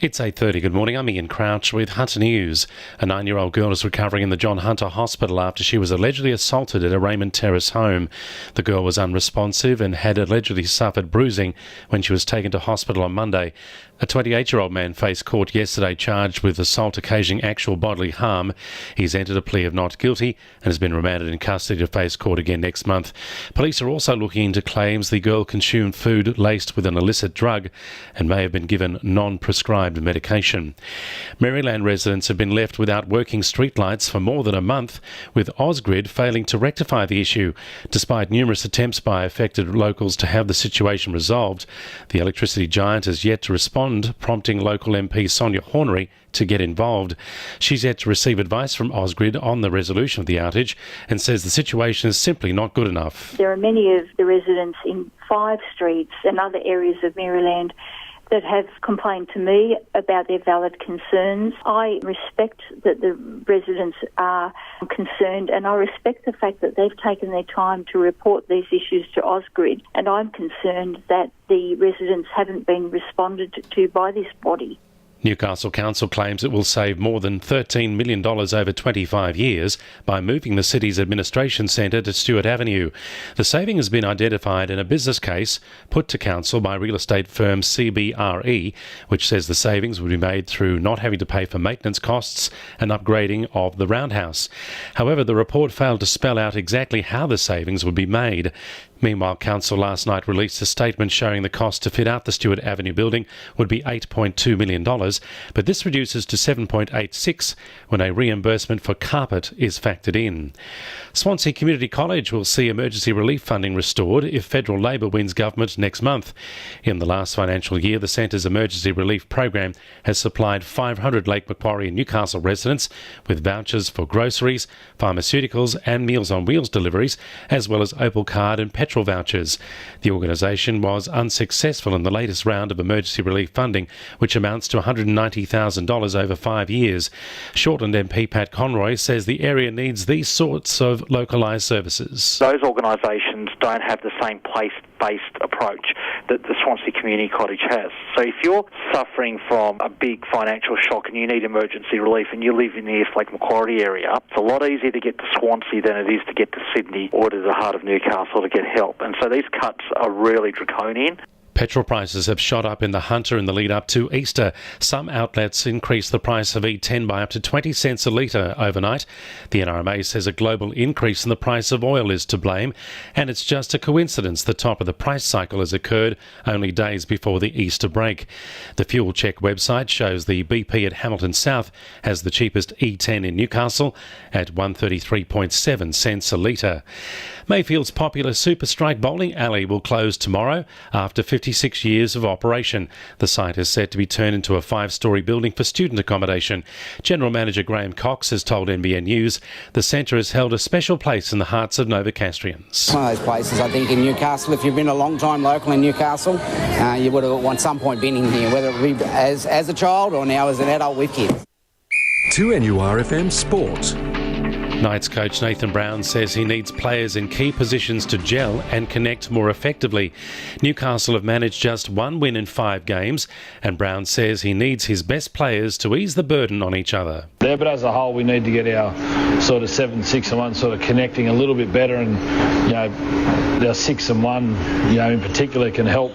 It's 8:30. Good morning. I'm Ian Crouch with Hunter News. A 9-year-old girl is recovering in the John Hunter Hospital after she was allegedly assaulted at a Raymond Terrace home. The girl was unresponsive and had allegedly suffered bruising when she was taken to hospital on Monday. A 28-year-old man faced court yesterday charged with assault occasioning actual bodily harm. He's entered a plea of not guilty and has been remanded in custody to face court again next month. Police are also looking into claims the girl consumed food laced with an illicit drug and may have been given non-prescribed medication. Maryland residents have been left without working streetlights for more than a month, with Ausgrid failing to rectify the issue. Despite numerous attempts by affected locals to have the situation resolved, the electricity giant has yet to respond, prompting local MP Sonia Hornery to get involved. She's yet to receive advice from Ausgrid on the resolution of the outage and says the situation is simply not good enough. There are many of the residents in 5 streets and other areas of Maryland that have complained to me about their valid concerns. I respect that the residents are concerned, and I respect the fact that they've taken their time to report these issues to Ausgrid, and I'm concerned that the residents haven't been responded to by this body. Newcastle Council claims it will save more than $13 million over 25 years by moving the city's administration centre to Stewart Avenue. The saving has been identified in a business case put to Council by real estate firm CBRE, which says the savings would be made through not having to pay for maintenance costs and upgrading of the roundhouse. However, the report failed to spell out exactly how the savings would be made. Meanwhile, Council last night released a statement showing the cost to fit out the Stewart Avenue building would be $8.2 million, but this reduces to $7.86 when a reimbursement for carpet is factored in. Swansea Community College will see emergency relief funding restored if federal Labor wins government next month. In the last financial year, the centre's emergency relief program has supplied 500 Lake Macquarie and Newcastle residents with vouchers for groceries, pharmaceuticals and Meals on Wheels deliveries, as well as Opal Card and petrol vouchers. The organisation was unsuccessful in the latest round of emergency relief funding, which amounts to $190,000 over 5 years. Shortland MP Pat Conroy says the area needs these sorts of localised services. Those organisations don't have the same place-based approach that the Swansea Community College has. So if you're suffering from a big financial shock and you need emergency relief and you live in the East Lake Macquarie area, it's a lot easier to get to Swansea than it is to get to Sydney or to the heart of Newcastle to get help. And so these cuts are really draconian. Petrol prices have shot up in the Hunter in the lead up to Easter. Some outlets increased the price of E10 by up to 20 cents a litre overnight. The NRMA says a global increase in the price of oil is to blame, and it's just a coincidence the top of the price cycle has occurred only days before the Easter break. The Fuel Check website shows the BP at Hamilton South has the cheapest E10 in Newcastle at 133.7 cents a litre. Mayfield's popular Super Strike bowling alley will close tomorrow after 56 years of operation. The site is set to be turned into a 5-storey building for student accommodation. General Manager Graham Cox has told NBN News the centre has held a special place in the hearts of Novocastrians. One of those places, I think, in Newcastle, if you've been a long time local in Newcastle, you would have at some point been in here, whether it be as a child or now as an adult with kids. 2NURFM Sport. Knights coach Nathan Brown says he needs players in key positions to gel and connect more effectively. Newcastle have managed just 1 win in 5 games, and Brown says he needs his best players to ease the burden on each other. Yeah, but as a whole, we need to get our sort of 7-6-1 sort of connecting a little bit better, and our 6-1, in particular, can help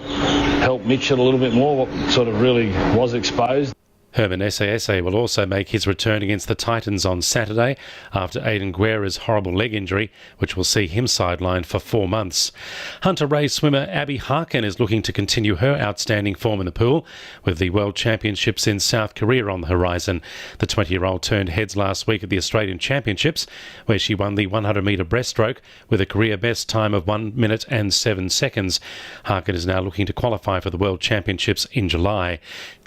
Mitchell a little bit more. What sort of really was exposed. Herman Ese will also make his return against the Titans on Saturday after Aidan Guerra's horrible leg injury, which will see him sidelined for 4 months. Hunter race swimmer Abby Harkin is looking to continue her outstanding form in the pool, with the World Championships in South Korea on the horizon. The 20-year-old turned heads last week at the Australian Championships, where she won the 100-metre breaststroke with a career best time of 1 minute and 7 seconds. Harkin is now looking to qualify for the World Championships in July.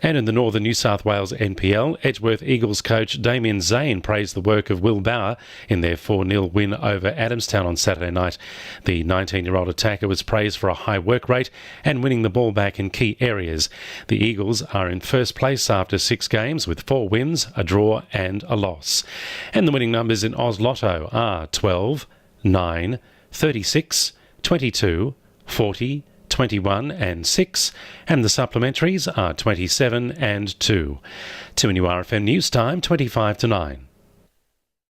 And in the Northern New South Wales NPL, Edgeworth Eagles coach Damien Zane praised the work of Will Bauer in their 4-0 win over Adamstown on Saturday night. The 19-year-old attacker was praised for a high work rate and winning the ball back in key areas. The Eagles are in first place after 6 games with 4 wins, a draw and a loss. And the winning numbers in Oz Lotto are 12, 9, 36, 22, 40, 21 and 6, and the supplementaries are 27 and 2. 2NURFM News Time, 25 to 9.